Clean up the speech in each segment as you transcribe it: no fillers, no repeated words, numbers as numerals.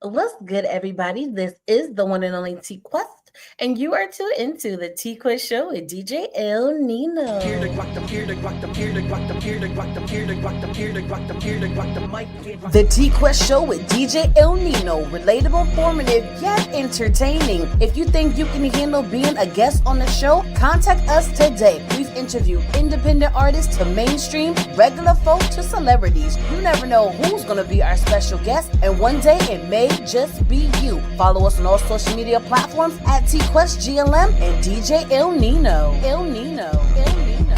What's good, everybody? This is the one and only T-Quest, and you are tuned into the T-Quest show with DJ ILL NINO. The T-Quest show with DJ ILL NINO. Relatable, formative, yet entertaining. If you think you can handle being a guest on the show, contact us today. We've interviewed independent artists to mainstream, regular folk to celebrities. You never know who's going to be our special guest, and one day it may just be you. Follow us on all social media platforms at TQuestGLM and DJ ILL NINO. ILL NINO. ILL NINO.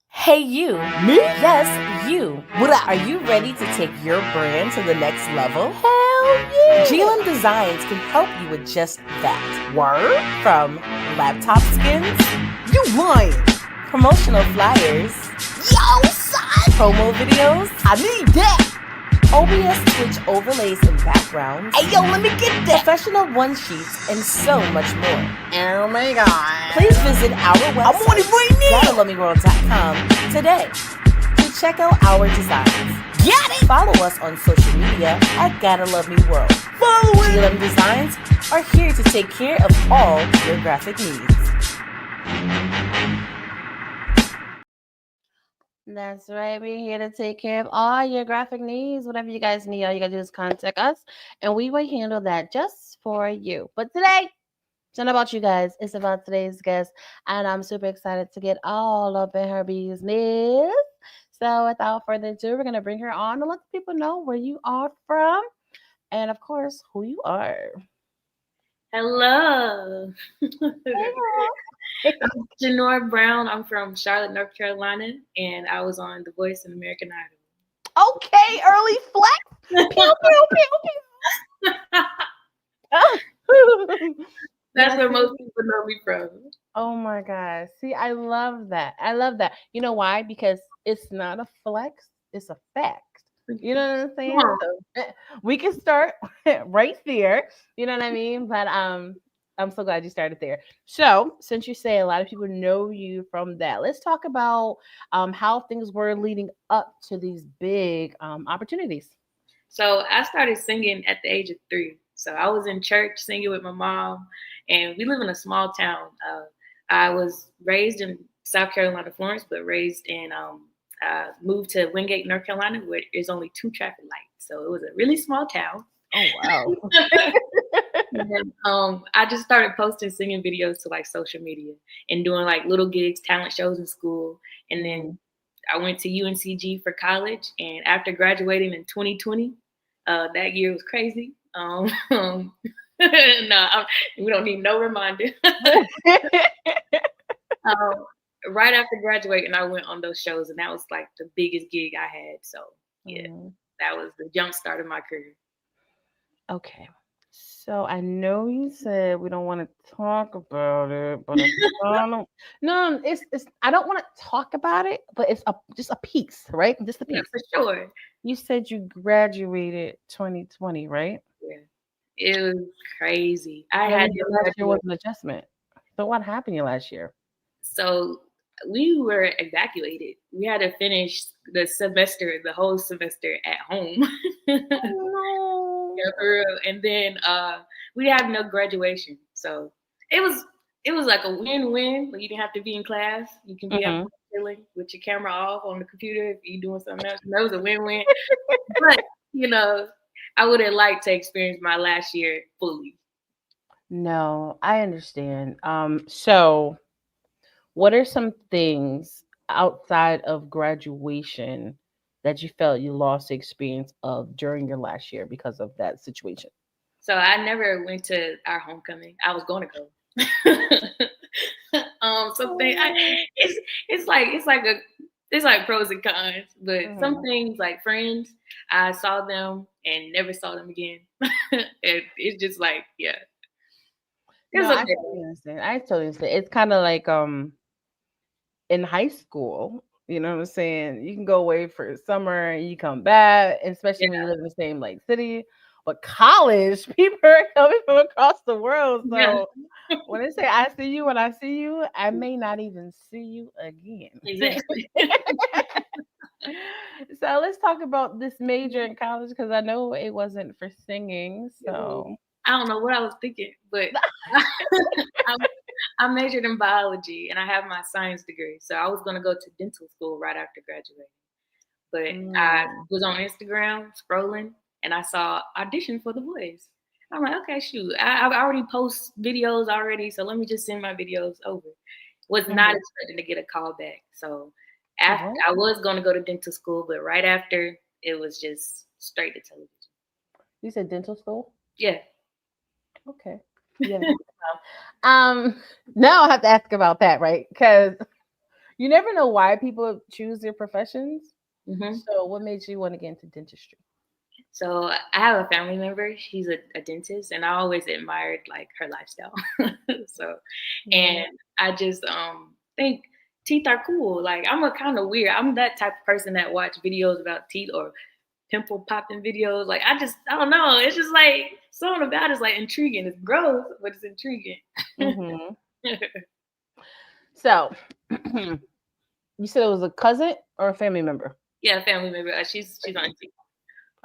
Hey you. Me? Yes, you. What up? Are you ready to take your brand to the next level? Hell yeah! GLM Designs can help you with just that. Word? From laptop skins, You lying? promotional flyers, Yo, son! promo videos, I need that! OBS Twitch overlays and backgrounds, Hey, yo, let me get that! professional one sheets, and so much more. Oh my god. Please visit our I'm on it website, right now! GottaLoveMeWorld.com today to check out our designs. Got it! Follow us on social media at Gotta Love Me World. Follow it! GLM Designs are here to take care of all your graphic needs. That's right. We're here to take care of all your graphic needs. Whatever you guys need, all you gotta do is contact us, and we will handle that just for you. But today, it's not about you guys. It's about today's guest, and I'm super excited to get all up in her business. So, without further ado, we're gonna bring her on and let the people know where you are from, and of course, who you are. Hello. Hey, girl. I'm Janora Brown. I'm from Charlotte, North Carolina, and I was on The Voice and American Idol. Okay, early flex. Pew pew pew pew. That's where most people know me from. Oh my God. See, I love that. I love that. You know why? Because it's not a flex, it's a fact. You know what I'm saying? Come on. So we can start right there. You know what I mean? But I'm so glad you started there. So, since you say a lot of people know you from that, let's talk about how things were leading up to these big opportunities. So I started singing at the age of 3. So I was in church singing with my mom, and we live in a small town. I was raised in South Carolina, Florence, but raised in moved to Wingate, North Carolina, where there's only 2 traffic lights. So it was a really small town. Oh wow. And then, I just started posting singing videos to like social media and doing like little gigs, talent shows in school. And then I went to UNCG for college. And after graduating in 2020, that year was crazy. No, we don't need no reminder. Right after graduating, I went on those shows, and that was like the biggest gig I had. So yeah, that was the jump start of my career. Okay. So I know you said we don't want to talk about it, but no, it's I don't want to talk about it, but it's just a piece, right? Just a Yeah, piece. for sure. You said you graduated 2020, right? Yeah, it was crazy. I That had means to your last year was graduate. an adjustment. So what happened your last year? So we were evacuated. We had to finish the whole semester at home. Oh Yeah, for real. And then we have no graduation. So it was like a win-win. Like you didn't have to be in class. You can no. be out chilling with your camera off on the computer if you're doing something else. And that was a win-win. But I would have liked to experience my last year fully. No, I understand. So what are some things outside of graduation that you felt you lost the experience of during your last year because of that situation? So I never went to our homecoming. I was going to go. Something it's like pros and cons, but some things like friends, I saw them and never saw them again. And it's just like, yeah, it No, was I okay. totally understand. I totally understand. It's kind of like in high school, you know what I'm saying? You can go away for summer and you come back, and especially when you live in the same like city. But college, people are coming from across the world. Yeah, So when they say I see you when I see you, I may not even see you again. exactly. So let's talk about this major in college because I know it wasn't for singing. So I don't know what I was thinking, but I, I majored in biology and I have my science degree. So I was going to go to dental school right after graduating. But I was on Instagram scrolling and I saw audition for The Voice. I'm like, okay, shoot, I already post videos already, so let me just send my videos over. Was not expecting to get a call back. So after I was going to go to dental school, but right after it was just straight to television. You said dental school? Yeah. Okay. Yeah. Now I have to ask about that, right? Because you never know why people choose their professions. So what made you want to get into dentistry? So I have a family member. She's a dentist, and I always admired like her lifestyle. So, and I just think teeth are cool. Like I'm a kind of weird. I'm that type of person that watch videos about teeth or pimple popping videos. Like I don't know. It's just like something about it's like intriguing. It's gross, but it's intriguing. So you said it was a cousin or a family member? Yeah, family member. She's on teeth.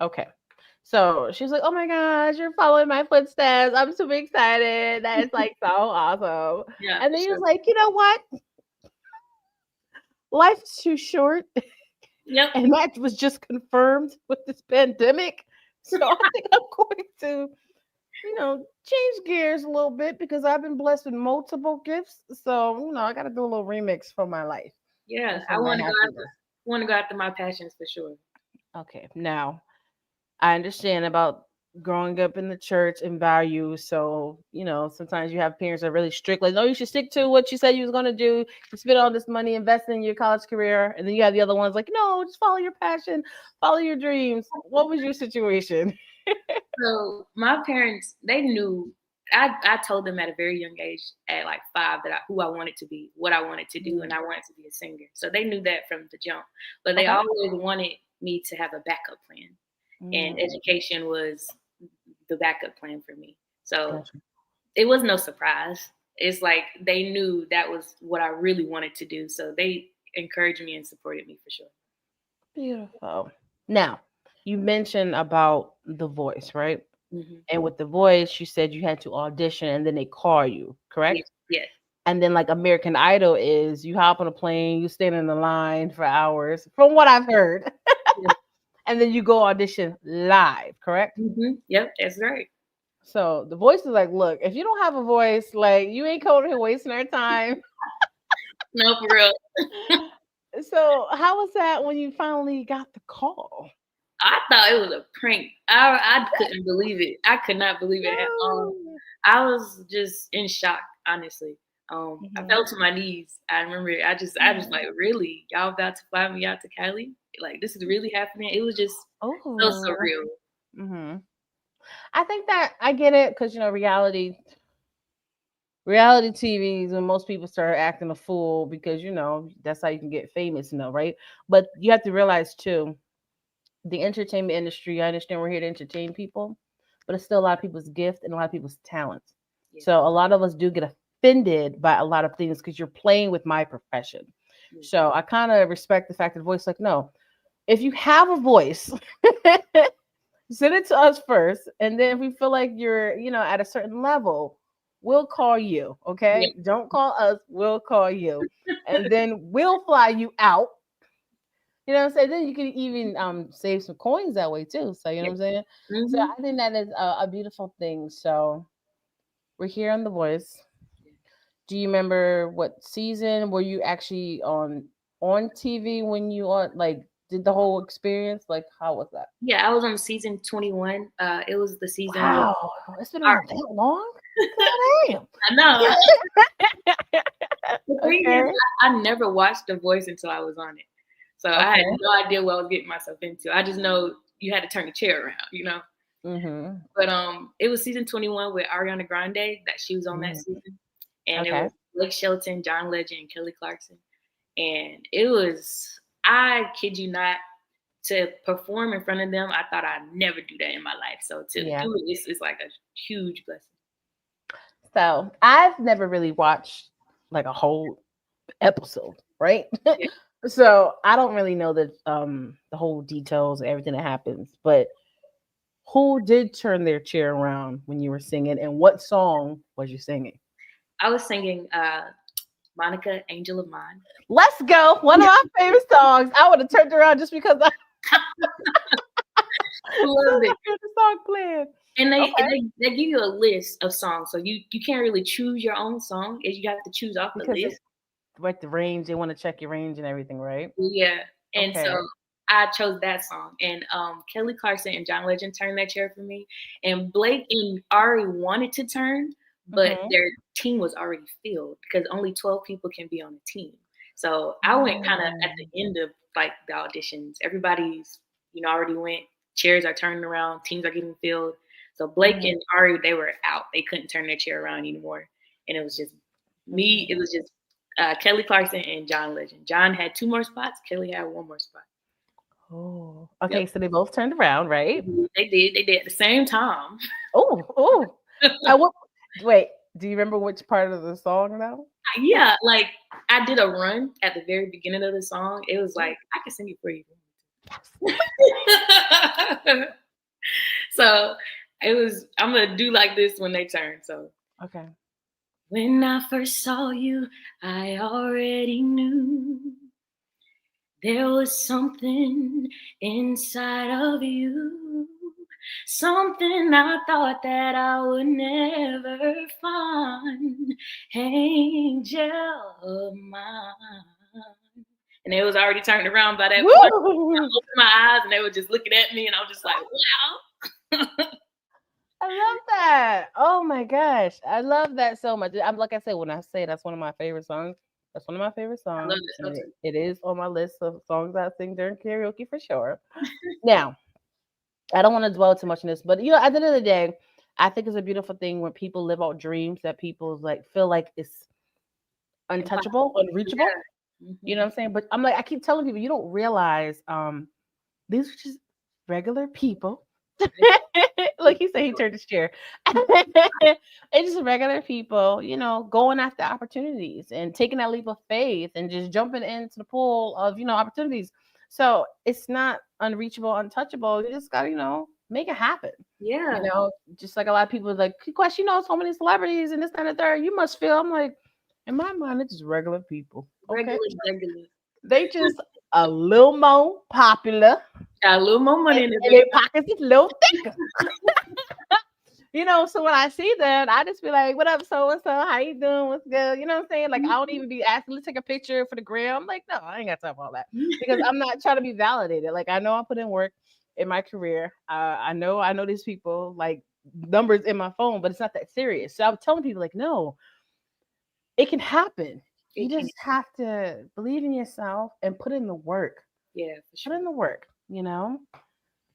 Okay. So she's like, oh my gosh, you're following my footsteps. I'm super excited. That is like so awesome. Yeah. And then he was like, you know what? Life's too short. Yep. And that was just confirmed with this pandemic. So I think I'm going to, change gears a little bit because I've been blessed with multiple gifts. So, I got to do a little remix for my life. Yeah. I want to go after my passions for sure. Okay. Now, I understand about growing up in the church and values. So, sometimes you have parents that are really strict, like, no, you should stick to what you said you was going to do. You spend all this money investing in your college career. And then you have the other ones like, no, just follow your passion, follow your dreams. What was your situation? So my parents, they knew, I told them at a very young age, at like 5, that who I wanted to be, what I wanted to do, and I wanted to be a singer. So they knew that from the jump. But they always wanted me to have a backup plan. And education was the backup plan for me. So it was no surprise. It's like they knew that was what I really wanted to do. So they encouraged me and supported me for sure. Beautiful. Now, you mentioned about The Voice, right? And with The Voice, you said you had to audition and then they call you, correct? Yes. And then like American Idol is you hop on a plane, you stand in the line for hours, from what I've heard. And then you go audition live, correct? Yep, that's right. So The Voice is like, look, if you don't have a voice, like you ain't coming here wasting our time. No, for real. So how was that when you finally got the call? I thought it was a prank. I couldn't believe it. I could not believe it at all. I was just in shock, honestly. I fell to my knees. I remember I just like, really? Y'all about to fly me out to Cali? Like, this is really happening? It was just so surreal. I think that I get it because, reality TV is when most people start acting a fool because, that's how you can get famous, right? But you have to realize, too, the entertainment industry, I understand we're here to entertain people, but it's still a lot of people's gift and a lot of people's talents. Yeah. So a lot of us do get offended by a lot of things because you're playing with my profession. Yeah. So I kind of respect the fact that Voice, like, no, if you have a voice, send it to us first. And then if we feel like you're, at a certain level, we'll call you. Okay. Yeah. Don't call us. We'll call you. And then we'll fly you out. You know what I'm saying? Then you can even save some coins that way too. So, you know what I'm saying? So I think that is a beautiful thing. So we're here on The Voice. Do you remember what season were you actually on TV when you did the whole experience? Like, how was that? Yeah, I was on season 21. It was the season. Wow, it's been on that long? Damn. I know. The thing is, I never watched The Voice until I was on it. So I had no idea what I was getting myself into. I just know you had to turn the chair around, But it was season 21 with Ariana Grande that she was on that season. And it was Blake Shelton, John Legend, and Kelly Clarkson. And it was, I kid you not, to perform in front of them, I thought I'd never do that in my life. So to do it, it's like a huge blessing. So I've never really watched like a whole episode, right? So I don't really know the whole details of everything that happens, but who did turn their chair around when you were singing, and what song was you singing? I was singing Monica, Angel of Mine. Let's go. One of my favorite songs. I would have turned around just because I Love it. heard the song playing. And Okay. they give you a list of songs, so you can't really choose your own song. You have to choose off the Because list. it's like the range, they want to check your range and everything, right? Yeah, and Okay. so I chose that song. And Kelly Clarkson and John Legend turned that chair for me. And Blake and Ari wanted to turn, but Mhm. their team was already filled because only 12 people can be on a team. So I went kind of at Oh. the end of like the auditions. Everybody's already went. Chairs are turning around. Teams are getting filled. So Blake Mhm. and Ari, they were out. They couldn't turn their chair around anymore, and it was just me. It Mhm. was just Kelly Clarkson and John Legend. John had 2 more spots. Kelly had 1 more spot. Oh. Yep. Okay, so they both turned around, right? They did. They did at the same time. Oh, oh. I what wait, do you remember which part of the song now? Yeah, like I did a run at the very beginning of the song. It was like I can sing it for you. So it was. I'm gonna do like this when they turn. So Okay. when I first saw you, I already knew there was something inside of you. Something I thought that I would never find. Angel of mine. And it was already turned around by that point. I Woo! opened my eyes and they were just looking at me, and I was just like, wow. I love that. Oh my gosh. I love that so much. I'm like I said, when I say that's one of my favorite songs, that's one of my favorite I love songs. this And song too. it is on my list of songs I sing during karaoke for sure. Now, I don't want to dwell too much on this, but at the end of the day, I think it's a beautiful thing when people live out dreams that people like feel like it's untouchable, Impossible. unreachable. Yeah. You know what I'm saying? But I'm like, I keep telling people, you don't realize these are just regular people. Like he said, he turned his chair. It's just regular people, going after opportunities and taking that leap of faith and just jumping into the pool of, opportunities. So it's not unreachable, untouchable. You just got to, make it happen. Yeah. Just like a lot of people are like, question, so many celebrities and this, that, and the third. You must feel. I'm like, in my mind, it's just regular people. Okay. Regular. They just a little more popular Got a little more money and, in the and their pockets is a little thicker. So when I see that, I just be like, what up, so and so? How you doing? What's good? You know what I'm saying? Like, I don't even be asking to take a picture for the gram. I'm like, no, I ain't got time for all that because I'm not trying to be validated. Like, I know I put in work in my career. I know these people, like, numbers in my phone, but it's not that serious. So I'm telling people, like, no, it can happen. You It can. just have to believe in yourself and put in the work. Yeah, for Put sure. in the work.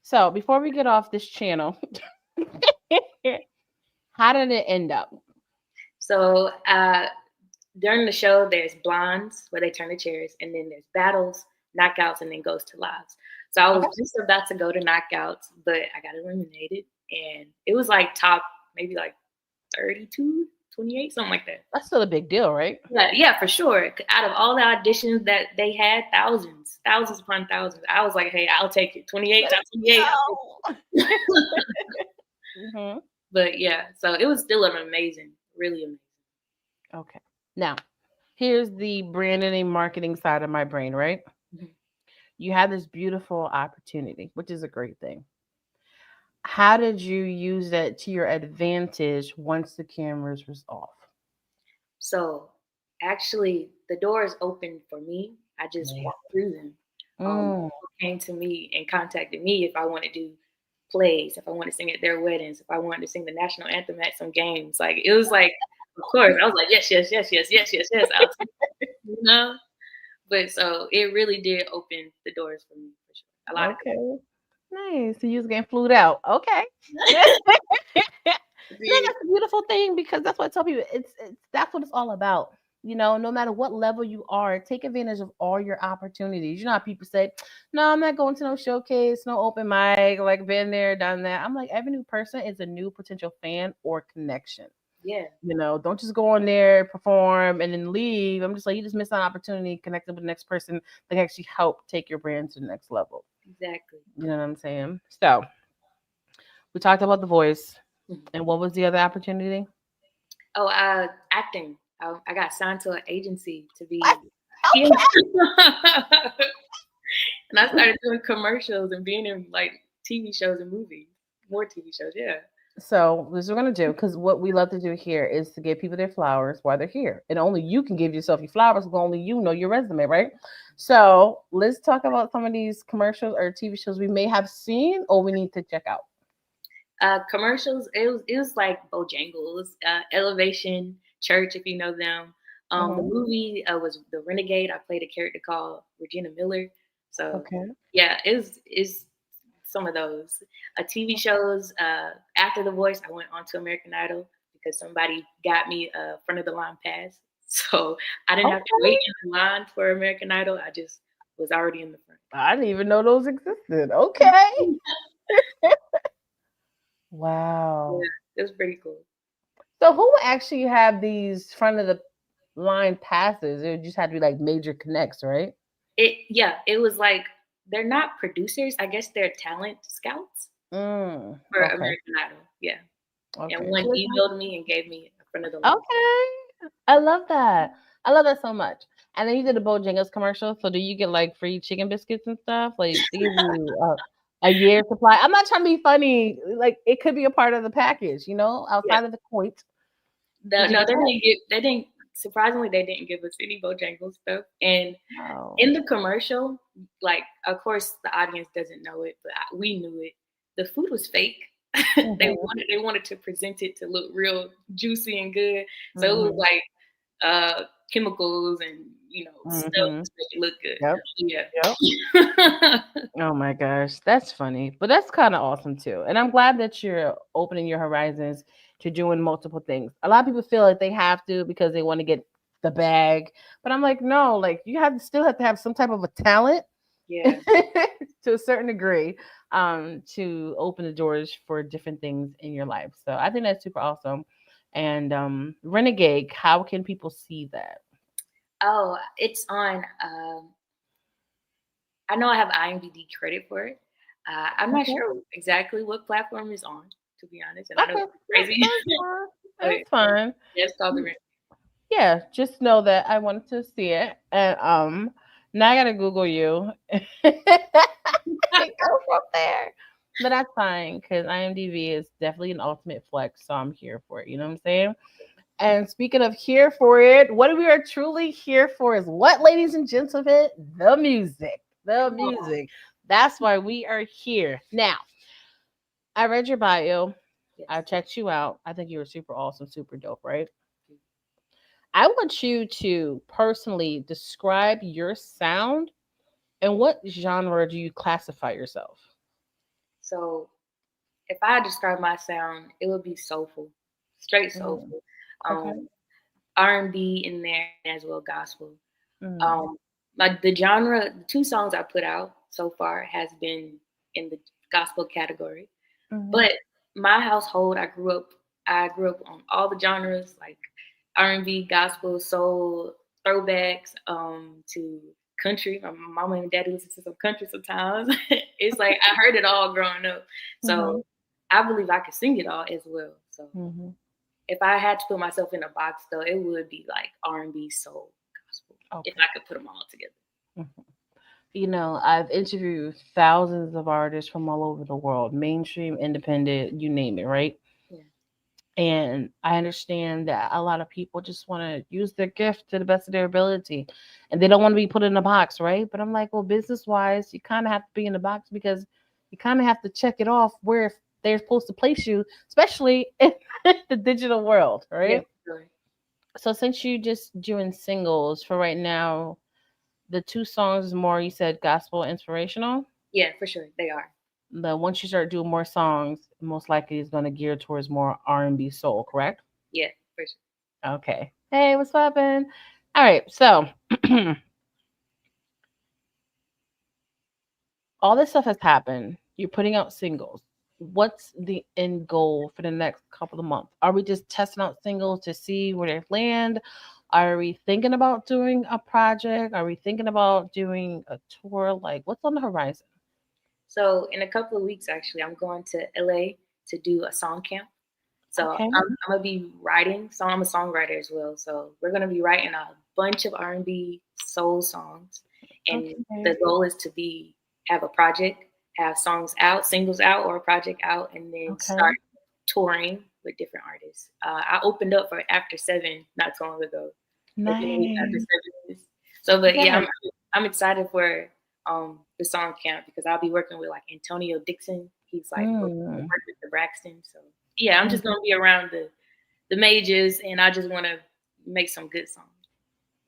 So before we get off this channel, how did it end up? So during the show, there's blondes where they turn the chairs, and then there's battles, knockouts, and then goes to lives. So I was Okay. just about to go to knockouts, but I got eliminated, and it was like top maybe like 32, 28, something like that. That's still a big deal, right? Yeah, for sure. Out of all the auditions that they had, thousands upon thousands, I was like, hey, I'll take it. 28, top 28. I'll take it. hmm But yeah, so it was still an amazing, really amazing. Okay. Now, here's the branding and marketing side of my brain, right? Mhm. You had this beautiful opportunity, which is a great thing. How did you use that to your advantage once the cameras was off? So actually, the doors opened for me. I just Yeah. walked through them. Mm. People came to me and contacted me if I want to do plays, if I want to sing at their weddings, if I wanted to sing the national anthem at some games. Like it was like, of course, I was like, yes, yes, yes, yes, yes, yes, yes. I'll take it. But so it really did open the doors for me for sure. A lot of Okay. Nice. So you was getting flued out. Okay. No, people. that's a beautiful thing because that's what I tell people. It's that's what it's all about. No matter what level you are, take advantage of all your opportunities. You know how people say, "No, I'm not going to no showcase, no open mic, like been there, done that." I'm like, every new person is a new potential fan or connection. Yeah, You know, don't just go on there, perform, and then leave. I'm just like, you just missed an opportunity connecting with the next person that can actually help take your brand to the next level. exactly. You know what I'm saying? So we talked about the voice, Mhm. and what was the other opportunity? Oh, acting. I got signed to an agency to What? be. Yeah. And I started doing commercials and being in like TV shows and movies, more TV shows. Yeah. So this is what we're gonna do, because what we love to do here is to give people their flowers while they're here, and only you can give yourself your flowers because only you know your resume, right? So let's talk about some of these commercials or TV shows we may have seen or we need to check out. Commercials. It was like Bojangles, Elevation, Church, if you know them. The Mhm. movie was The Renegade. I played a character called Regina Miller. So Okay. yeah, is some of those. TV shows. After The Voice, I went on to American Idol because somebody got me a front of the line pass. So I didn't have to Okay. wait in the line for American Idol. I just was already in the front. I didn't even know those existed. Okay. Yeah, Wow. it was pretty cool. So who actually have these front of the line passes? It just had to be like major connects, right? It was like they're not producers. I guess they're talent scouts for Okay. American Idol. Yeah, and Okay. one So emailed me and gave me a front of the line. okay. I love that. I love that so much. And then you did a Bojangles commercial. So do you get like free chicken biscuits and stuff? Like they give you a year supply. I'm not trying to be funny. Like it could be a part of the package, Yeah, outside of the point. no, Did you no, get they that? didn't get. They didn't. Surprisingly, they didn't give us any Bojangles stuff. And Oh. in the commercial, like of course the audience doesn't know it, but we knew it. The food was fake. they Mhm, wanted to present it to look real juicy and good. So it was mhm, like chemicals and stuff mhm. to make it look good. Yep. Yep. Yeah. Oh my gosh, that's funny, but that's kind of awesome too. And I'm glad that you're opening your horizons to doing multiple things. A lot of people feel like they have to because they want to get the bag, but I'm like, no, like you have to still have to have some type of a talent Yeah. to a certain degree to open the doors for different things in your life. So I think that's super awesome. And Renegade, how can people see that? Oh, it's on. I know I have IMDb credit for it. I'm not Okay. sure exactly what platform it's on, to be honest, and I know Okay, it's crazy, that's fine. but That's fine. yeah, it's called the Rent. Yeah, just know that I wanted to see it, and now I gotta Google you and go from there. But that's fine because IMDb is definitely an ultimate flex, so I'm here for it. You know what I'm saying? And speaking of here for it, what we are truly here for is what, ladies and gentlemen, the music. The Come on. music. That's why we are here. Now, I read your bio. I Yes. checked you out. I think you were super awesome, super dope, right? I want you to personally describe your sound and what genre do you classify yourself? So if I describe my sound, it would be soulful, straight Mm, soulful. okay. Um, R&B in there as well, gospel. Mm, Um, like the genre, the two songs I put out so far has been in the gospel category. mhm, But my household, I grew up on all the genres like R&B, gospel, soul, throwbacks, to country. My mama and daddy listen to some country sometimes. It's like I heard it all growing up. mhm, So I believe I could sing it all as well. So mhm. if I had to put myself in a box though, it would be like R&B, soul, gospel, if Okay. I could put them all together. Mhm. I've interviewed thousands of artists from all over the world, mainstream, independent, you name it, right? Yeah. And I understand that a lot of people just want to use their gift to the best of their ability and they don't want to be put in a box, right? But I'm like, well, business wise, you kind of have to be in the box because you kind of have to check it off where they're supposed to place you, especially in the digital world, Yeah, right? for sure. So since you just doing singles for right now, the two songs is more, you said gospel inspirational. Yeah, for sure. They are. The once you start doing more songs, most likely is going to gear towards more R&B soul, correct? Yeah, for sure. Okay. Hey, what's poppin'? All right. So all this stuff has happened. You're putting out singles. what's the end goal for the next couple of months? Are we just testing out singles to see where they land? Are we thinking about doing a project? Are we thinking about doing a tour? Like, what's on the horizon? So in a couple of weeks, actually, I'm going to LA to do a song camp. So Okay. I'm gonna be writing. So I'm a songwriter as well. So we're gonna be writing a bunch of R&B soul songs, and Okay. the goal is to be have a project, have songs out, singles out, or a project out, and then Okay. start touring with different artists. I opened up for After Seven not so long ago. If you know who After Nice. Seven is. So, but yeah, Yes. I'm excited for the song camp because I'll be working with like Antonio Dixon. He's like worked Mm. with the Braxton. So yeah, I'm just gonna be around the majors, and I just want to make some good songs.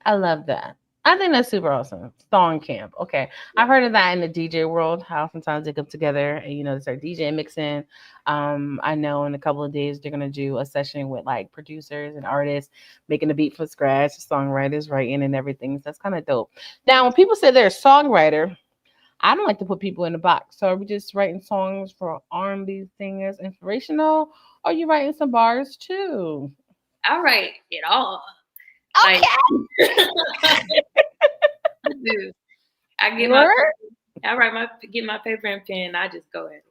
I love that. I think that's super awesome. Song camp. Okay. Yeah. I've heard of that in the DJ world, how sometimes they come together and, they start DJing, mixing. I know in a couple of days they're going to do a session with like producers and artists making a beat from scratch, songwriters writing and everything. So that's kind of dope. Now, when people say they're a songwriter, I don't like to put people in a box. So are we just writing songs for R&B singers, inspirational? Or are you writing some bars too? I write it all. Like I do. I get my Word? I write my get my paper and pen. And I just go at it.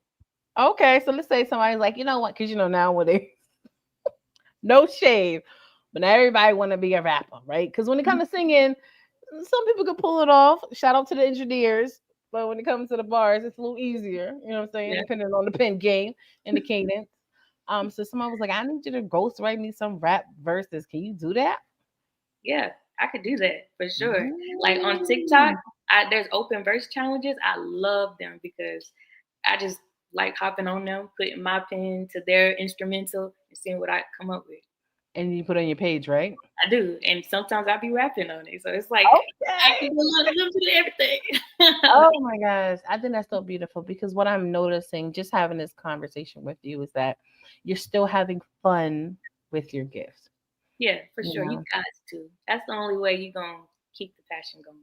Okay, so let's say somebody's like, you know what? Because nowadays, no shade, but not everybody want to be a rapper, right? Because when it comes to singing, some people can pull it off. Shout out to the engineers, but when it comes to the bars, it's a little easier. You know what I'm saying? Yeah, Depending on the pen game and the cadence. So someone was like, I need you to ghost write me some rap verses. Can you do that? yeah, I could do that for sure. Like on TikTok, Mm. there's open verse challenges. I love them because I just like hopping on them, putting my pen to their instrumental, and seeing what I come up with. And you put it on your page, right? I do, and sometimes I be rapping on it, so it's like I Okay. can do a little bit of everything. Oh my gosh. I think that's so beautiful because what I'm noticing just having this conversation with you is that you're still having fun with your gifts. Yeah, for You sure, you know, got to. That's the only way you gonna keep the passion going.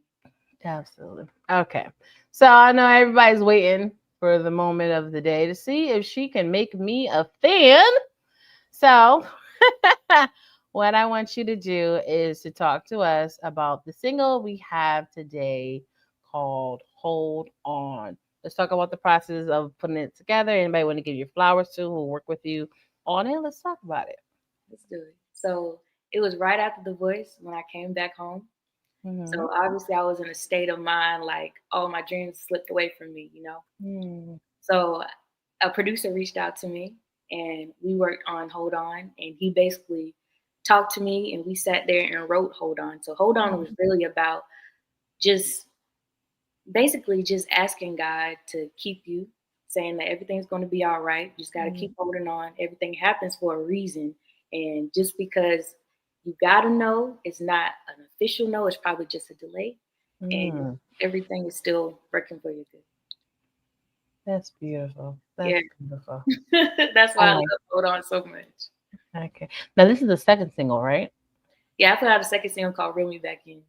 absolutely. Okay. So I know everybody's waiting for the moment of the day to see if she can make me a fan. So what I want you to do is to talk to us about the single we have today called Hold On. Let's talk about the process of putting it together. Anybody want to give your flowers to who will work with you on it? Let's talk about it. Let's do it. So it was right after The Voice when I came back home. Mm-hmm. So obviously I was in a state of mind like, oh, my dreams slipped away from me. Mm-hmm. So a producer reached out to me and we worked on Hold On, and he basically talked to me and we sat there and wrote Hold On. So Hold On was really about just basically just asking God to keep you, saying that everything's going to be all right. You just got to keep holding on. Everything happens for a reason. And just because you got to know, it's not an official no, it's probably just a delay. And Mm-hmm. everything is still working for your good. That's beautiful. Yeah. That's beautiful. That's I why I love like. Hold On so much. Okay. Now this is the second single, right? Yeah, I put out a second single called Reel Me Back In.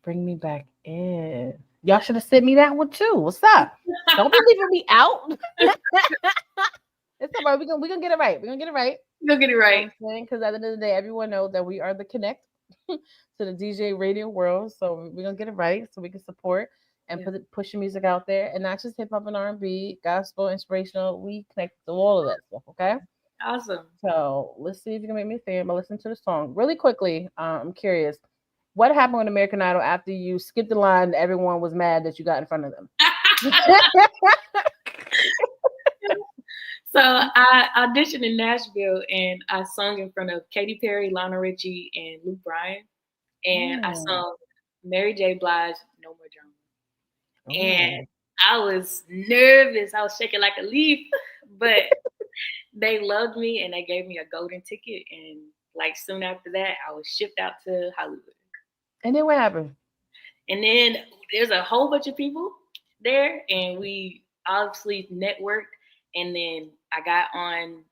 Bring me back in. Y'all should have sent me that one too. What's up? Don't be leaving me out. It's all right. We're gonna get it right. We're gonna get it right. You'll get it right. Because at the end of the day, everyone knows that we are the connect to the DJ radio world. So we're gonna get it right so we can support and Yeah. push your music out there, and not just hip hop and R&B, gospel, inspirational. We connect to all of that stuff. Okay. Awesome. So let's see if you can make me a fan by listening to the song really quickly. I'm curious. What happened with American Idol after you skipped the line? Everyone was mad that you got in front of them. So I auditioned in Nashville and I sung in front of Katy Perry, Lionel Richie, and Luke Bryan. And I sung Mary J. Blige, No More Drama. And I was nervous. I was shaking like a leaf, but they loved me and they gave me a golden ticket. And like soon after that, I was shipped out to Hollywood. And then what happened? And then there's a whole bunch of people there, and we obviously networked. And then I got on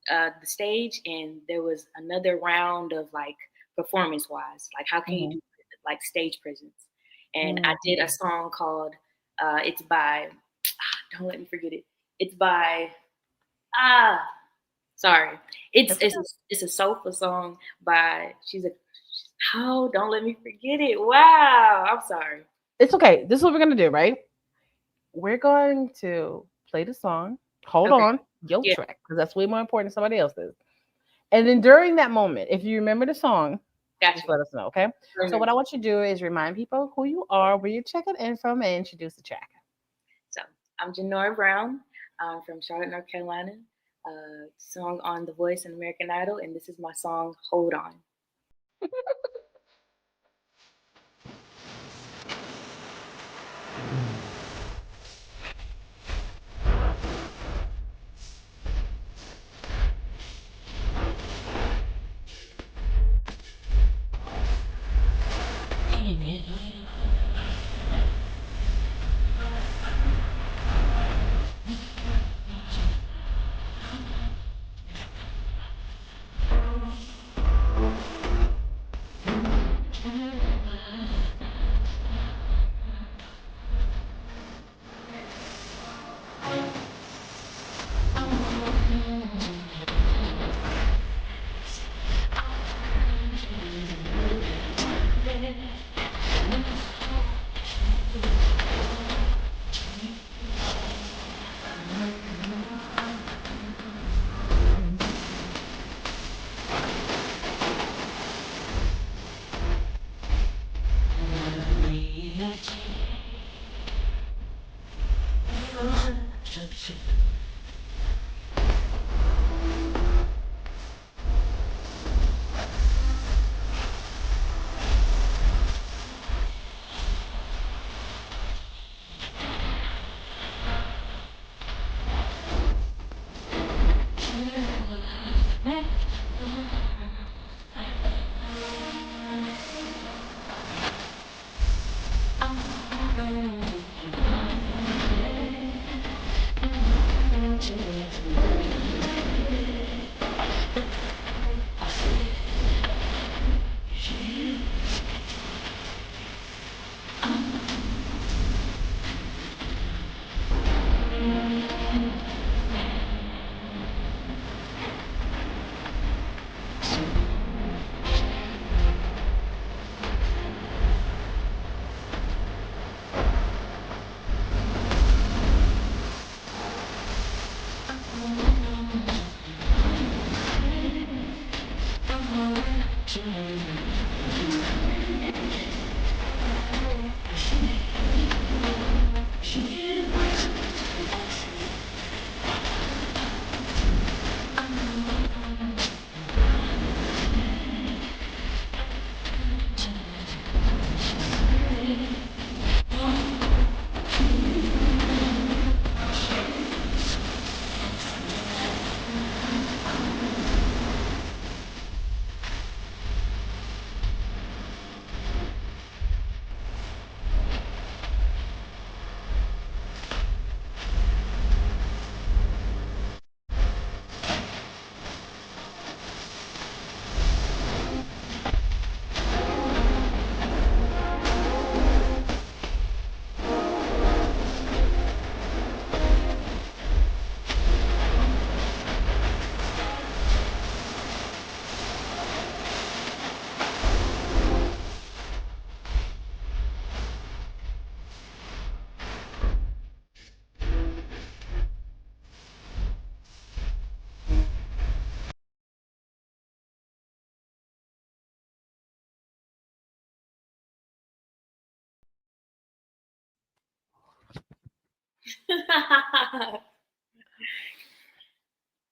the stage, and there was another round of like performance wise, like how can you do like stage presence? And I did a song called "It's by." Don't let me forget it. It's by Ah, sorry. It's That's it's okay. a, it's a soulful song by she's a oh, don't let me forget it. Wow, I'm sorry. It's okay. This is what we're gonna do, right? We're going to play the song. Hold Okay, on, your yeah, track, because that's way more important than somebody else's. And then during that moment, if you remember the song, got just you. let us know, okay? So what Remember. I want you to do is remind people who you are, where you're checking in from, and introduce the track. So I'm Janora Brown. I'm from Charlotte, North Carolina. Song on The Voice and American Idol, and this is my song "Hold On."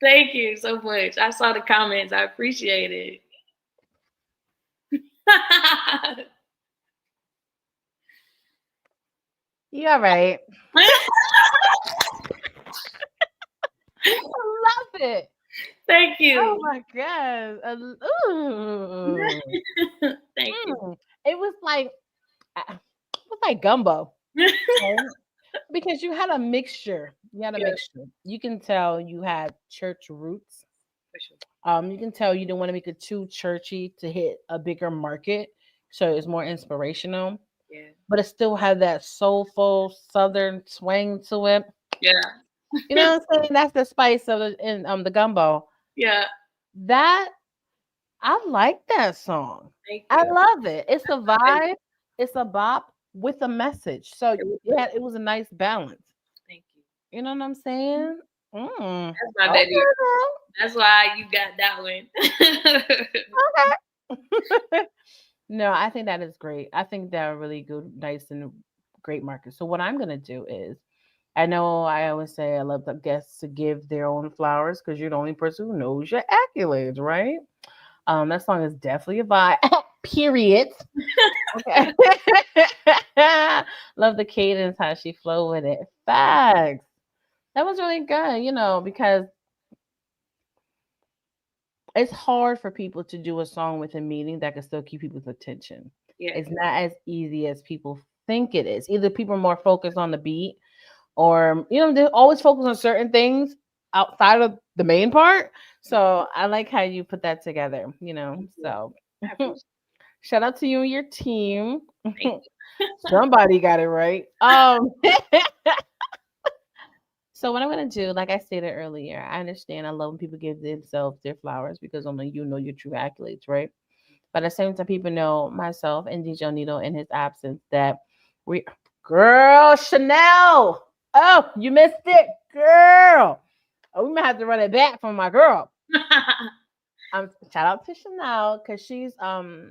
Thank you so much. I saw the comments. I appreciate it. You all right? I love it. Thank Oh you. my god. Ooh. Thank you. It was like gumbo, right? Because you had a mixture. You had a Yeah, mixture. You can tell you had church roots. for sure. You can tell you didn't want to make it too churchy to hit a bigger market, so it's more inspirational. Yeah. But it still had that soulful southern swing to it. Yeah. You know what I'm saying? That's the spice of the gumbo. Yeah. That I like that song. Thank I you. love it. It's a vibe. It's a bop with a message. So yeah, it was a nice balance. Thank you. You know what I'm saying? That's my Okay, baby. That's why you got that one. okay. No, I think that is great. I think they're really good, nice, and great markers. So what I'm gonna do is, I know I always say I love the guests to give their own flowers because you're the only person who knows your accolades, right? That song is definitely a vibe. Period. Okay. Love the cadence, how she flowed with it. Facts. That was really good, because it's hard for people to do a song with a meaning that can still keep people's attention. Yeah. It's not as easy as people think it is. Either people are more focused on the beat or, they always focus on certain things outside of the main part. So I like how you put that together, So I appreciate shout out to you and your team. it. Thank you. Somebody got it right. So what I'm gonna do, like I stated earlier, I understand. I love when people give themselves their flowers because only you know your true accolades, right? But at the same time, people know myself and DJ ILL NINO in his absence that we, girl, Chanel. Oh, you missed it, girl. Oh, we might have to run it back from my girl. Shout out to Chanel because she's a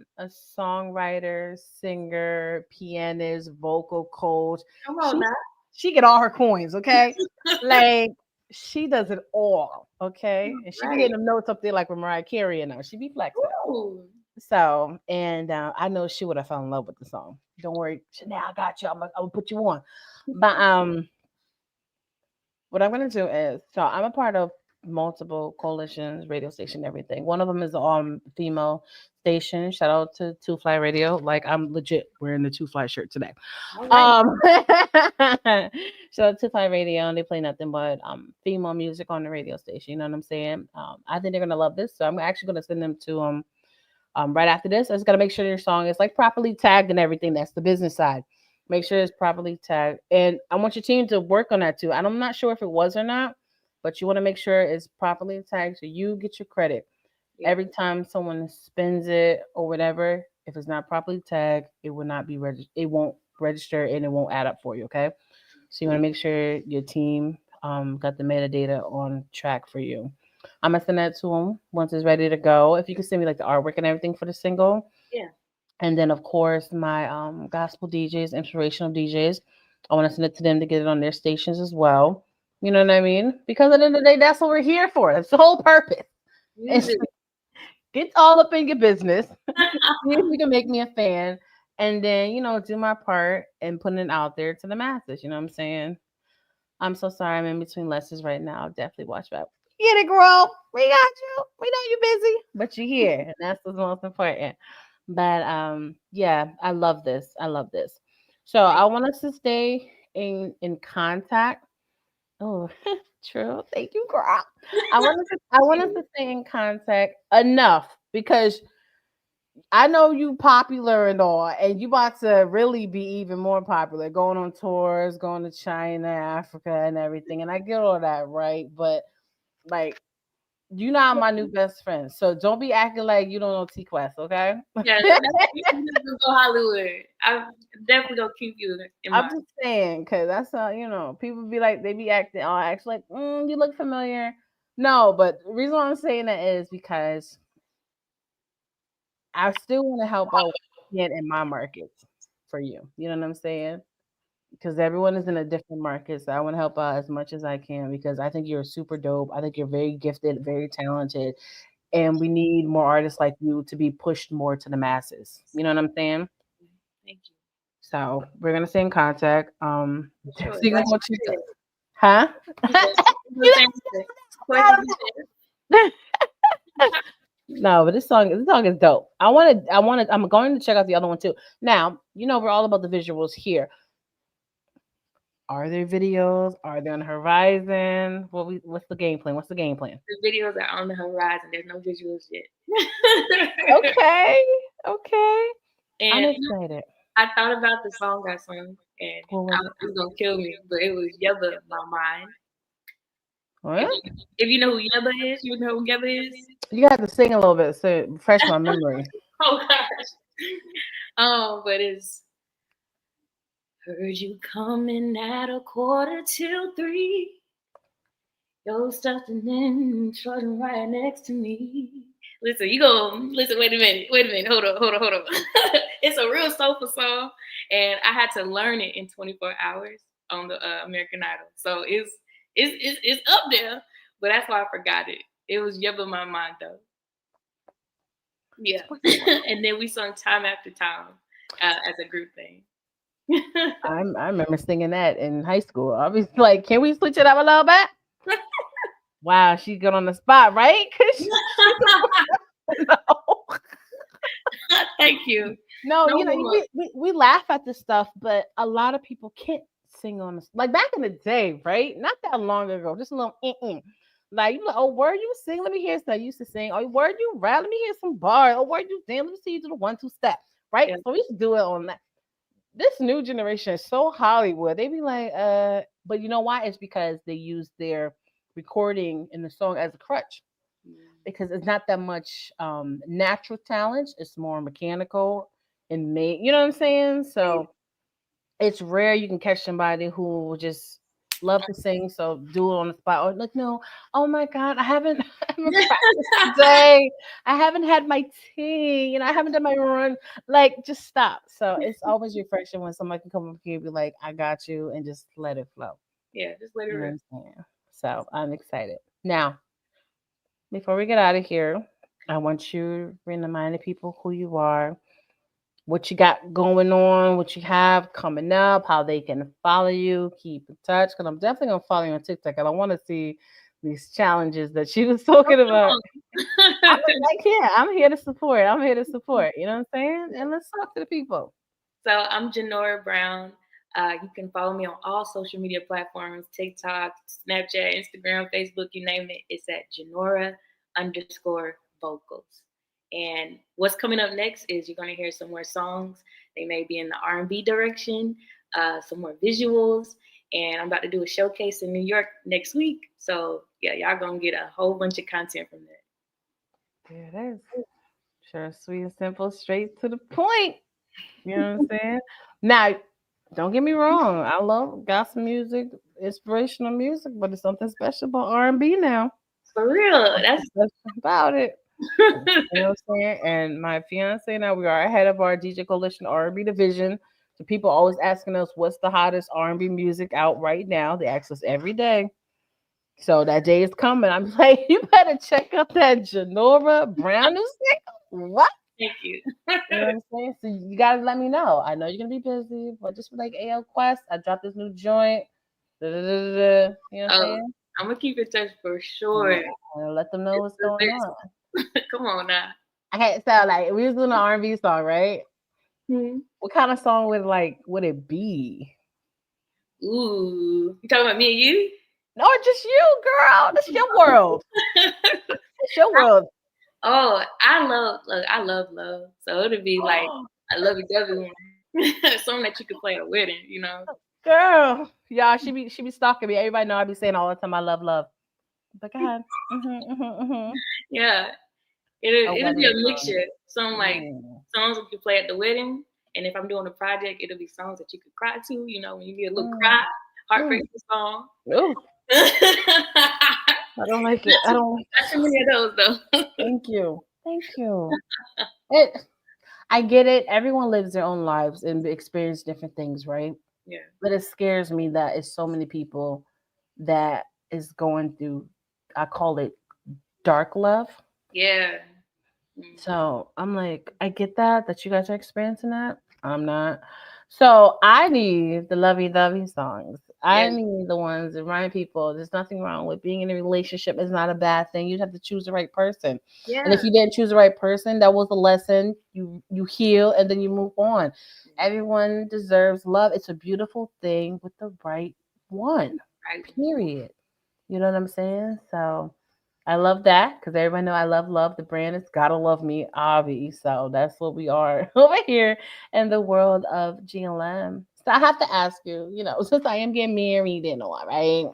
songwriter, singer, pianist, vocal coach. Come on now. She get all her coins, okay? Like she does it all, okay? And she be Right. hitting them notes up there like with Mariah Carey and now. She be flexing. Ooh. So, and I know she would have fell in love with the song. Don't worry, Chanel, I got you. I'm gonna put you on. But what I'm gonna do is, so I'm a part of multiple coalitions, radio station, everything. One of them is female station. Shout out to Two Fly Radio. Like I'm legit wearing the Two Fly shirt today. All right. Shout out to Fly Radio, and they play nothing but female music on the radio station. You know what I'm saying? I think they're gonna love this, so I'm actually gonna send them to right after this. I just gotta make sure your song is like properly tagged and everything. That's the business side. Make sure it's properly tagged, and I want your team to work on that too. And I'm not sure if it was or not, but you want to make sure it's properly tagged so you get your credit. Yeah. Every time someone spins it or whatever, if it's not properly tagged, it will not be registered. It won't register and it won't add up for you. Okay, so you want to make sure your team got the metadata on track for you. I'm gonna send that to them once it's ready to go. If you can send me like the artwork and everything for the single. Yeah. And then of course my gospel DJs, inspirational DJs, I want to send it to them to get it on their stations as well. You know what I mean? Because at the end of the day, that's what we're here for. That's the whole purpose. Music. Get all up in your business. See if you can make me a fan. And then, do my part and putting it out there to the masses. You know what I'm saying? I'm so sorry I'm in between lessons right now. Definitely watch back. Get it, girl. We got you. We know you're busy, but you're here. And that's what's most important. But yeah, I love this. I love this. So I want us to stay in contact. Oh, true. Thank you, girl. I want us to stay in contact enough because I know you popular and all, and you about to really be even more popular, going on tours, going to China, Africa, and everything. And I get all that, right? But like, you know, I'm my new best friend, so don't be acting like you don't know T-Quest, okay? Yeah, you can go Hollywood. I'm definitely gonna keep you in I'm mind. just saying, cause that's how people be like they be acting all actually like you look familiar. No, but the reason why I'm saying that is because I still want to help out in my markets for you. You know what I'm saying? Because everyone is in a different market, so I want to help out as much as I can because I think you're super dope. I think you're very gifted, very talented, and we need more artists like you to be pushed more to the masses. You know what I'm saying? Thank you. So we're gonna stay in contact. Sure. So you Like gonna you go said. huh? You said the question you said. No, but this song is dope. I'm going to check out the other one too. Now, we're all about the visuals here. Are there videos? Are they on the horizon? What's the game plan? What's the game plan? The videos are on the horizon. There's no visuals yet. Okay. Okay. I'm And excited. I thought about the song I sung, and What I was was, it was gonna kill me, but it was Yella, My Mind. What? If you know who Yeba is, you know who Yeba is. You have to sing a little bit so refresh my memory. Oh gosh. But it's heard you coming at 2:45. Yo, stuffing in, trotting right next to me. Listen, wait a minute, hold on. It's a real soulful song, and I had to learn it in 24 hours on the American Idol. So it's up there, but that's why I forgot it. It was Yeba My Mind though. Yeah. And then we sung Time After Time as a group thing. I remember singing that in high school. I was like, can we switch it up a little bit? Wow, she got on the spot, right? No. Thank you. No, you know, we laugh at this stuff, but a lot of people can't sing on this. Like back in the day, right? Not that long ago, just a little like you like, oh, word you sing, let me hear some. I used to sing, oh, word you rap, let me hear some bars. Oh, word you dance, let me see you do the 1-2 step, right? Yeah. So we used to do it on that. This new generation is so Hollywood. They be like, but you know why? It's because they use their recording in the song as a crutch. Because it's not that much natural talent. It's more mechanical and made. You know what I'm saying? So it's rare you can catch somebody who will just love to sing. So do it on the spot. Or like, no, oh my God, I haven't practiced today. I haven't had my tea. You know, I haven't done my run. Like, just stop. So it's always refreshing when somebody can come up here and be like, I got you, and just let it flow. Yeah, just let it rip. So I'm excited. Now, before we get out of here, I want you to remind the people who you are, what you got going on, what you have coming up, how they can follow you, keep in touch. Because I'm definitely going to follow you on TikTok. And I want to see these challenges that she was talking about. I'm here to support. You know what I'm saying? And let's talk to the people. So I'm Janora Brown. You can follow me on all social media platforms, TikTok, Snapchat, Instagram, Facebook, you name it. It's at Janora_vocals. And what's coming up next is you're going to hear some more songs. They may be in the R&B direction, some more visuals. And I'm about to do a showcase in New York next week. So, yeah, y'all going to get a whole bunch of content from that. There it is. Sure, sweet and simple, straight to the point. You know what I'm saying? Now, don't get me wrong. I love gospel music, inspirational music, but it's something special about R&B now. For real. That's about it. You know what I'm saying? And my fiance and I, we are ahead of our DJ Coalition R&B division. So people always asking us what's the hottest R&B music out right now. They ask us every day. So that day is coming. I'm like, you better check out that Janora Brown new single. What? Thank you. You know what I'm saying? So you gotta let me know. I know you're gonna be busy, but just be like, AL Quest, I dropped this new joint. You know what I'm saying? I'm gonna keep in touch for sure. Yeah, let them know what's going on. Come on now. Okay, so like we was doing an R&B song, right? Mm-hmm. What kind of song would it be? Ooh, you talking about me and you? No, just you, girl. This is your world. It's your world. Oh, I love love. So it'll be like a lovey-dovey one. Something that you could play at a wedding, you know. Girl. Y'all, she be stalking me. Everybody know I be saying all the time I love love. But go ahead. Yeah. It'll be a mixture. Some like songs that you play at the wedding. And if I'm doing a project, it'll be songs that you could cry to, you know, when you get a little cry, heartbreaking song. Ooh. I don't like it. Not too many of those though. Thank you. I get it. Everyone lives their own lives and experience different things, right? Yeah. But it scares me that it's so many people that is going through, I call it dark love. Yeah. So I'm like, I get that you guys are experiencing that. I'm not. So I need the lovey-dovey songs. I need the ones that remind people there's nothing wrong with being in a relationship. It's not a bad thing. You have to choose the right person. Yeah. And if you didn't choose the right person, that was a lesson. You heal and then you move on. Everyone deserves love. It's a beautiful thing with the right one. Right. Period. You know what I'm saying? So I love that because everybody know I love love. The brand is Gotta Love Me, Avi. So that's what we are over here in the world of GLM. So I have to ask you, you know, since I am getting married and all, right?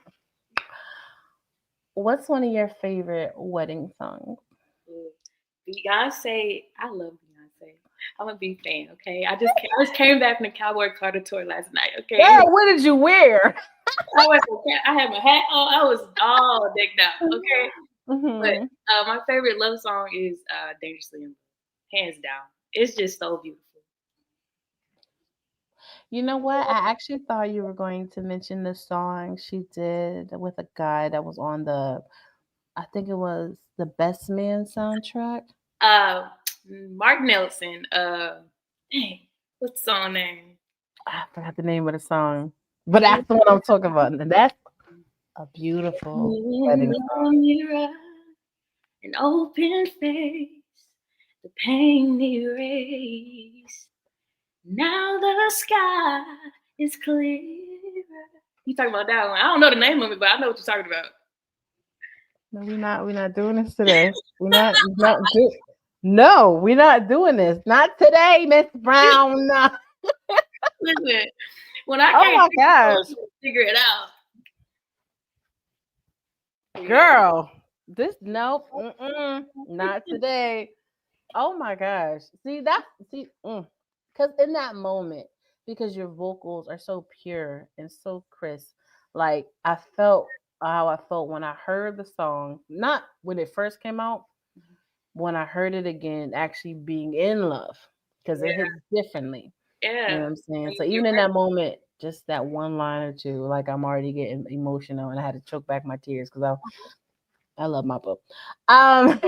What's one of your favorite wedding songs? Ooh. Beyonce, I love Beyonce. I'm a big fan. Okay, I just came back from the Cowboy Carter tour last night. Okay, Girl, what did you wear? I had my hat on. I was all decked out. Okay, but Mhm. my favorite love song is "Dangerously in Love," hands down. It's just so beautiful. You know what? I actually thought you were going to mention the song she did with a guy that was on I think it was the Best Man soundtrack. Uh, Mark Nelson. Dang, what's the song name? I forgot the name of the song, but that's the one I'm talking about. And that's a beautiful wedding In song. the mirror, an open face, the pain erased. Now the sky is clear. You talking about that one? I don't know the name of it, but I know what you're talking about. No, we're not doing this today. No, we're not doing this. Not today, Miss Brown. No. Listen, when I Oh can't my gosh. figure it out. Girl, this nope, not today. Oh my gosh. Because in that moment, because your vocals are so pure and so crisp, like I felt how I felt when I heard the song, not when it first came out, when I heard it again, actually being in love, because it hits differently. You know Yeah, what I'm saying? So you're even in right. that moment, just that one line or two, like I'm already getting emotional and I had to choke back my tears because I love my book. Um,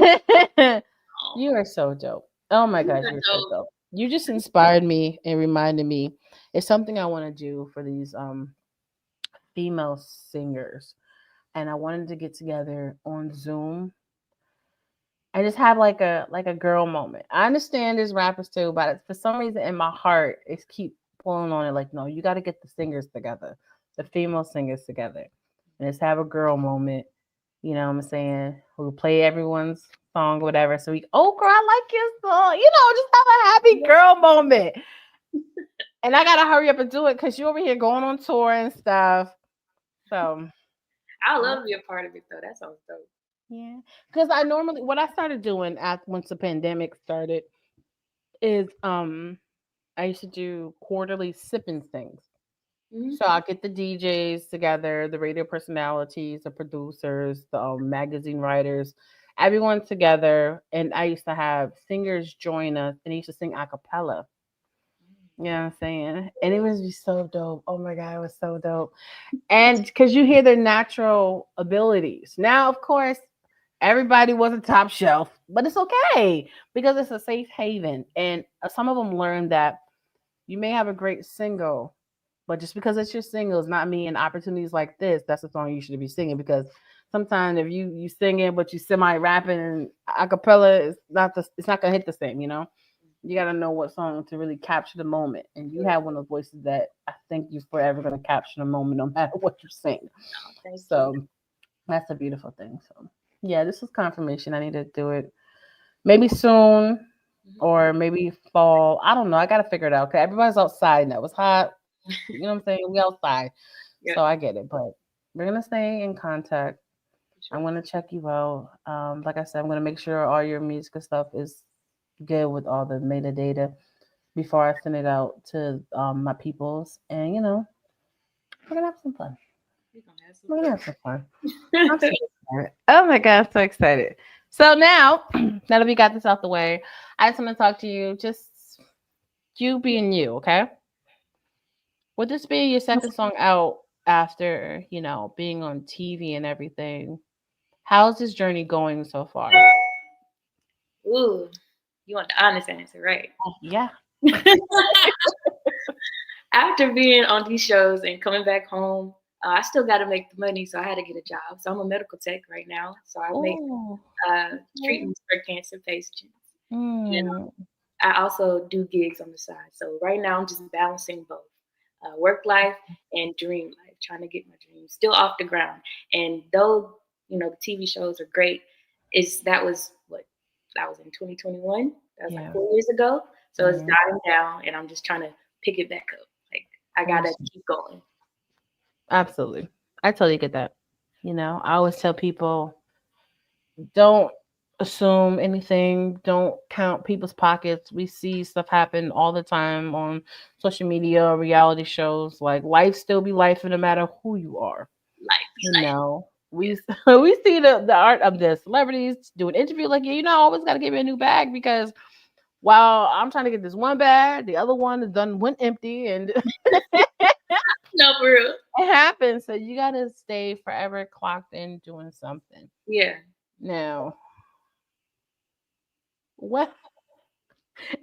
you are so dope. Oh my gosh, you're so dope. You just inspired me and reminded me it's something I want to do for these female singers. And I wanted to get together on Zoom and just have like a girl moment. I understand there's rappers too, but for some reason in my heart, it's keep pulling on it. Like, no, you got to get the singers together, the female singers together, and just have a girl moment. You know what I'm saying? We'll play everyone's song, or whatever. So oh girl, I like your song. Just have a happy girl moment. And I gotta hurry up and do it because you over here going on tour and stuff. So I love to be a part of it though. That sounds dope. yeah, because I normally what I started doing once the pandemic started is I used to do quarterly sipping things. So Mm-hmm. I'll get the DJs together, the radio personalities, the producers, the magazine writers, everyone together. And I used to have singers join us and they used to sing a cappella. You know what I'm saying? And it was just so dope. Oh my God, it was so dope. And because you hear their natural abilities. Now, of course, everybody wasn't top shelf, but it's okay because it's a safe haven. And some of them learned that you may have a great single, but just because it's your single does not mean opportunities like this, that's the song you should be singing. Because sometimes if you sing it but you semi rapping and a cappella, it's not gonna hit the same, you know? You gotta know what song to really capture the moment. And you have one of those voices that I think you're forever gonna capture the moment no matter what you sing. Thank you. So that's a beautiful thing. So yeah, this was confirmation. I need to do it maybe soon or maybe fall. I don't know. I gotta figure it out. Cause everybody's outside now. It's hot. You know what I'm saying? We outside. Yeah, So I get it. But we're gonna stay in contact. for I'm sure. gonna check you out. Like I said, I'm gonna make sure all your music and stuff is good with all the metadata before I send it out to my peoples. And we're gonna have some fun. We're gonna have some We're gonna fun. have some fun. I'm so excited. Oh my god, I'm so excited. So now, now that we got this out the way, I just want to talk to you, just you being you, okay? Would this be your second song out after, being on TV and everything? How's this journey going so far? Ooh, you want the honest answer, right? Yeah. After being on these shows and coming back home, I still got to make the money, so I had to get a job. So I'm a medical tech right now, so I make Oh. treatments for cancer patients. And Mm. I also do gigs on the side. So right now I'm just balancing both work life and dream life, trying to get my dreams still off the ground. And though the TV shows are great, that was what that was in 2021. That was like Yeah. 4 years ago. So it's Mhm. dying down, and I'm just trying to pick it back up. Like I gotta Awesome. keep going. Absolutely. I totally get that. I always tell people, don't assume anything, don't count people's pockets. We see stuff happen all the time on social media, reality shows. Like, life still be life no matter who you are. Like, We we see the art of the celebrities do an interview like, yeah, I always got to give me a new bag because while I'm trying to get this one bag, the other one is done went empty, and no, for real. it happens. So you got to stay forever clocked in doing something. Yeah. Now, what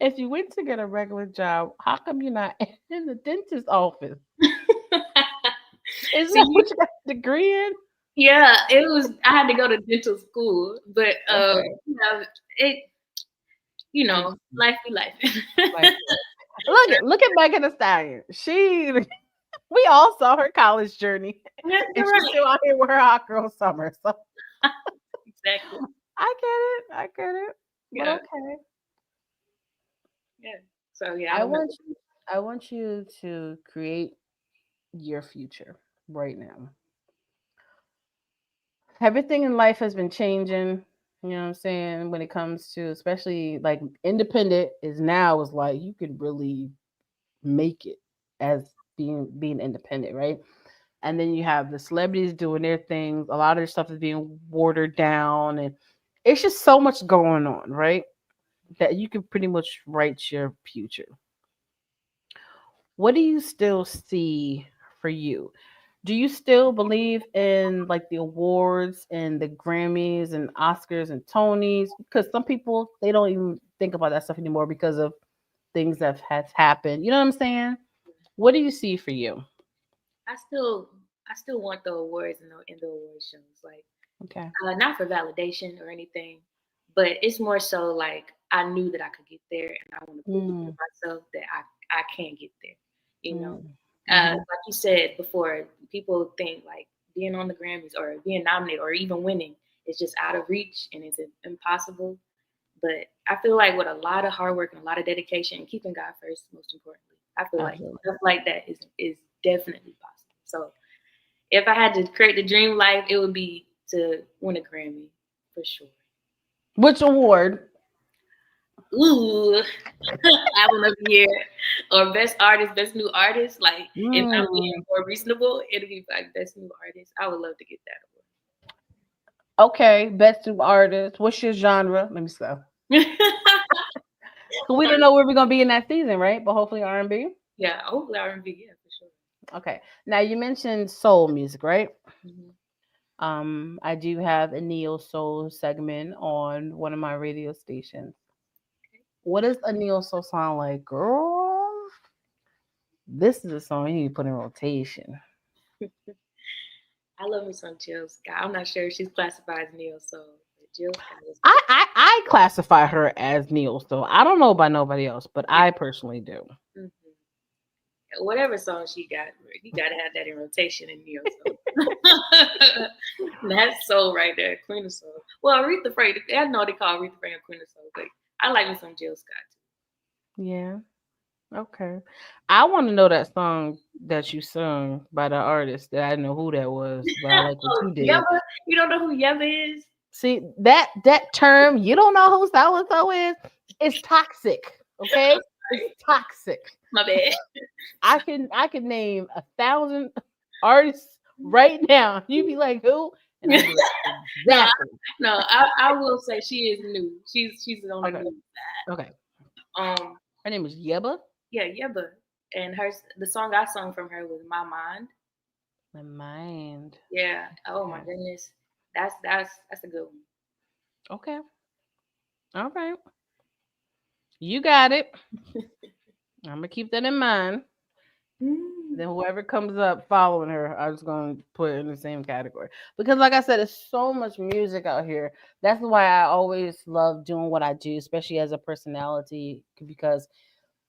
if you went to get a regular job? How come you're not in the dentist's office? Is See, that what you got a degree in? yeah, it was. I had to go to dental school, but Okay. life be life. Like, look at Megan Thee Stallion. We all saw her college journey, Yeah, and you're she's right. still out here with her hot girl summer. So Exactly. I get it. But Yeah. okay. Yeah. So yeah, I want you to create your future right now. Everything in life has been changing. You know what I'm saying? When it comes to, especially like, independent is like you could really make it as being independent, right? And then you have the celebrities doing their things. A lot of their stuff is being watered down, and it's just so much going on, right? That you can pretty much write your future. What do you still see for you? Do you still believe in like the awards and the Grammys and Oscars and Tonys? Because some people, they don't even think about that stuff anymore because of things that has happened. You know what I'm saying? What do you see for you? I still I still want the awards in the award shows, like Okay. not for validation or anything, but it's more so like I knew that I could get there, and I want to prove it to Mm, myself that I can get there. You know, mm, mhm. like you said before, people think like being on the Grammys or being nominated or even winning is just out of reach and it's impossible. But I feel like with a lot of hard work and a lot of dedication and keeping God first, most importantly, I feel like Absolutely. stuff like that is definitely possible. So if I had to create the dream life, it would be to win a Grammy for sure. Which award? Ooh, album of the year or best artist, best new artist. Like if I'm being Mm, more reasonable, it'd be like best new artist. I would love to get okay, best new artist. What's your genre? Let me see. that So we don't know where we're gonna be in that season, right? But hopefully R&B. yeah, hopefully R&B. Yeah, for sure. Okay. Now you mentioned soul music, right? Mm-hmm. I do have a neo soul segment on one of my radio stations. What does a neo soul sound like, girl? This is a song you need to put in rotation. I love me some Jill Scott. I'm not sure if she's classified as neo soul, but Jill Scott is I classify her as neo soul. I don't know about nobody else, but I personally do. hmm whatever song she got, you gotta have that in rotation in neo soul. That's soul right there, Queen of Soul. Well, Aretha Franklin. I know they call Aretha Franklin Queen of Soul, but I like me some Jill Scott Yeah. Okay. I want to know that song that you sung by the artist that I didn't know who that was, but I like what oh, you did. Yeba, you don't know who Yeba is? See, that term, you don't know who so and so is, it's toxic. Okay? It's toxic. My bad. I can name 1,000 artists right now. You'd be like, who? And I do no, exactly. I will say she is new. She's on the Okay. new Okay. side. Her name is Yeba. Yeah, Yeba, and the song I sung from her was My Mind. My mind. Yeah. Oh my Okay. goodness, that's a good one. Okay. All right. You got it. I'm gonna keep that in mind. Then whoever comes up following her, I'm just gonna put in the same category. Because like I said, there's so much music out here. That's why I always love doing what I do, especially as a personality, because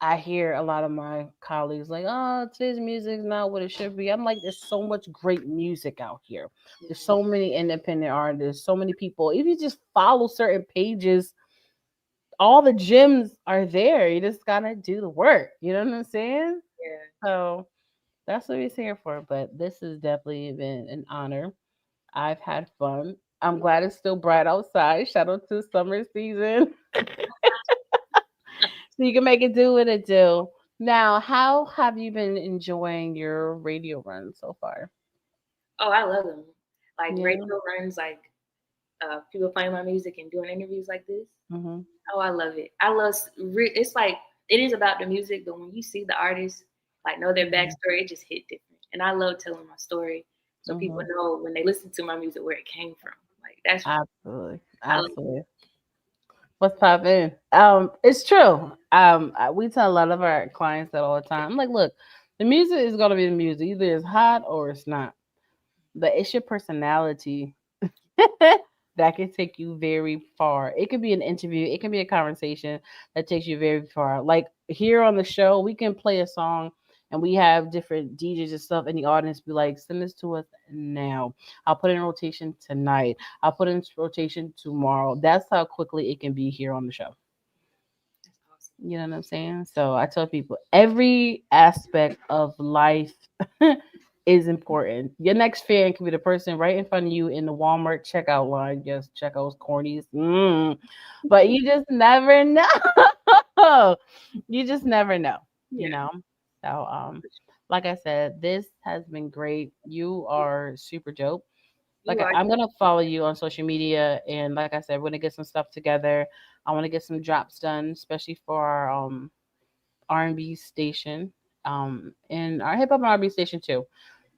I hear a lot of my colleagues like, oh, today's music is not what it should be. I'm like, there's so much great music out here. There's so many independent artists, so many people. If you just follow certain pages, all the gems are there. You just gotta do the work. You know what I'm saying? Yeah. So that's what we're here for. But this has definitely been an honor. I've had fun. I'm glad it's still bright outside. Shout out to summer season. So you can make it do what it do. Now, how have you been enjoying your radio run so far? Oh, I love them. Like Yeah. radio runs, like people playing my music and doing interviews like this. Hmm. Oh, I love it. I love it's like it is about the music, but when you see the artist, like know their backstory, it just hit different. And I love telling my story so people Hmm. know when they listen to my music where it came from. Like that's Absolutely. I love Absolutely. What's poppin'? It's true. We tell a lot of our clients that all the time. I'm like, look, the music is gonna be the music. Either it's hot or it's not. But it's your personality that can take you very far. It could be an interview, it can be a conversation that takes you very far. Like here on the show, we can play a song and we have different DJs and stuff in the audience be like, send this to us now. I'll put it in rotation tonight. I'll put it in rotation tomorrow. That's how quickly it can be here on the show. that's awesome. You know what I'm saying? So I tell people every aspect of life is important. Your next fan can be the person right in front of you in the Walmart checkout line. Yes, checkouts, cornies. But you just never know. You just never know, you Yeah. know? So, like I said, this has been great. You are super dope. You are I'm gonna follow you on social media, and like I said, we're gonna get some stuff together. I want to get some drops done, especially for our R&B station, and our hip hop and R&B station too,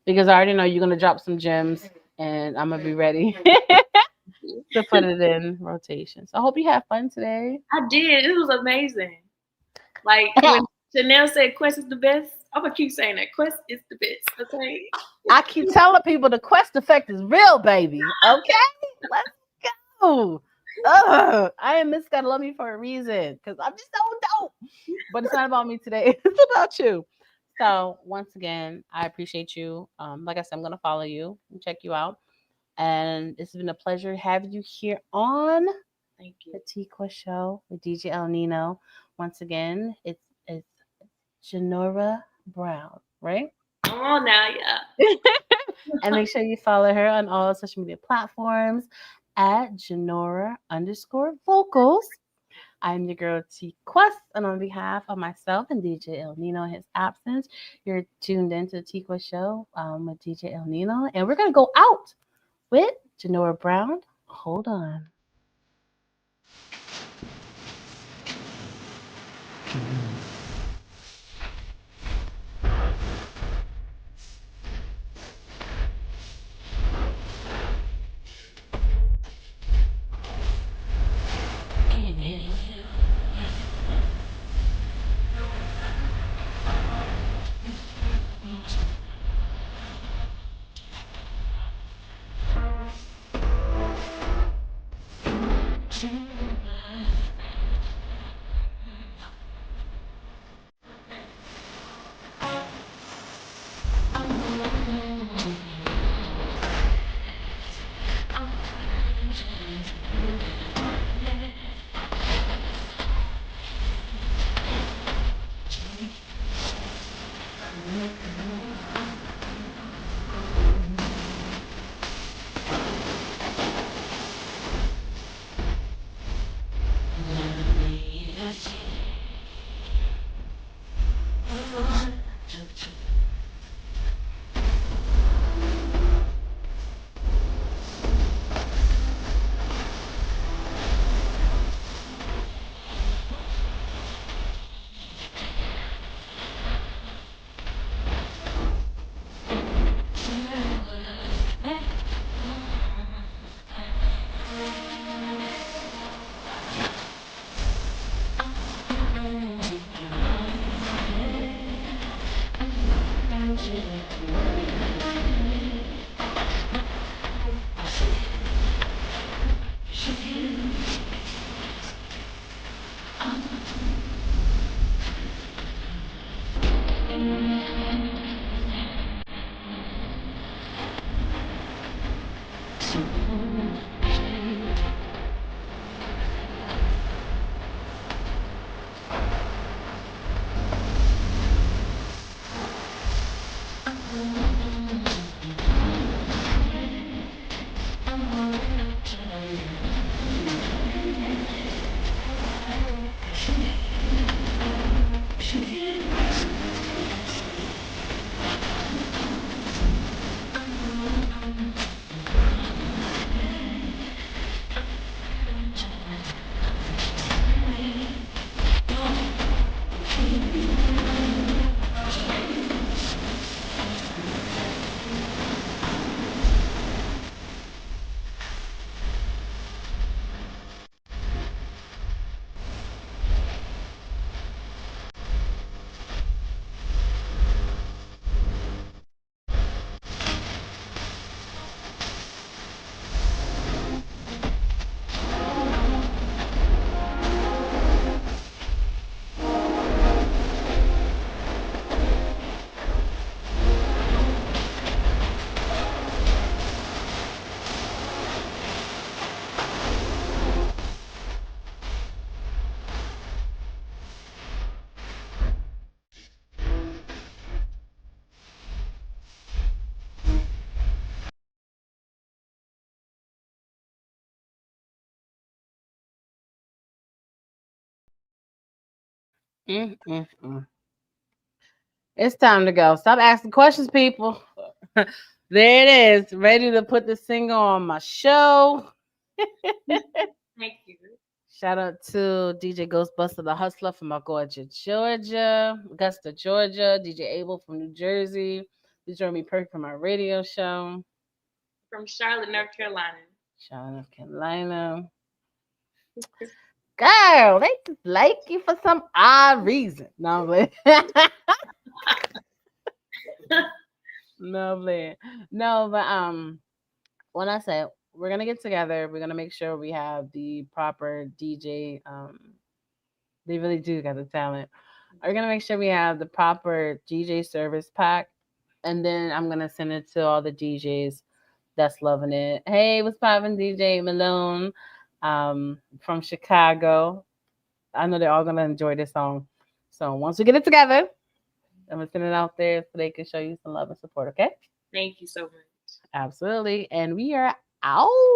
because I already know you're gonna drop some gems, and I'm gonna be ready to put it in rotation. So I hope you have fun today. I did. It was amazing. Like when Chanel said Quest is the best, I'm gonna keep saying that. Quest is the best. Okay. I keep telling people the Quest effect is real, baby. Okay, let's go. I am Miss Gotta Love Me for a reason because I'm just so dope. But it's not about me today. It's about you. So once again, I appreciate you. Like I said, I'm gonna follow you and check you out. And it's been a pleasure having you here on Thank the you. TQuest show with DJ El Nino. Once again, it's Janora Brown, right? Come on now, yeah. And make sure you follow her on all social media platforms at Janora_vocals. I'm your girl T Quest, and on behalf of myself and DJ El Nino in his absence, you're tuned into the T Quest show with DJ El Nino, and we're gonna go out with Janora Brown. Hold on. It's time to go. Stop asking questions, people. There it is. Ready to put the single on my show. Thank you. Shout out to DJ Ghostbuster the Hustler from Augusta, Georgia. DJ Abel from New Jersey. You join me perfect for my radio show. From Charlotte, North Carolina. Charlotte, North Carolina. Girl, they just like you for some odd reason. No, I'm playing. No, I'm playing. No, but when I say we're gonna get together, we're gonna make sure we have the proper DJ. They really do got the talent. We're gonna make sure we have the proper DJ service pack, and then I'm gonna send it to all the DJs that's loving it. Hey, what's poppin', DJ Malone, from Chicago? I know they're all gonna enjoy this song. So once we get it together, I'm gonna send it out there so they can show you some love and support. Okay? Thank you so much. Absolutely, and we are out.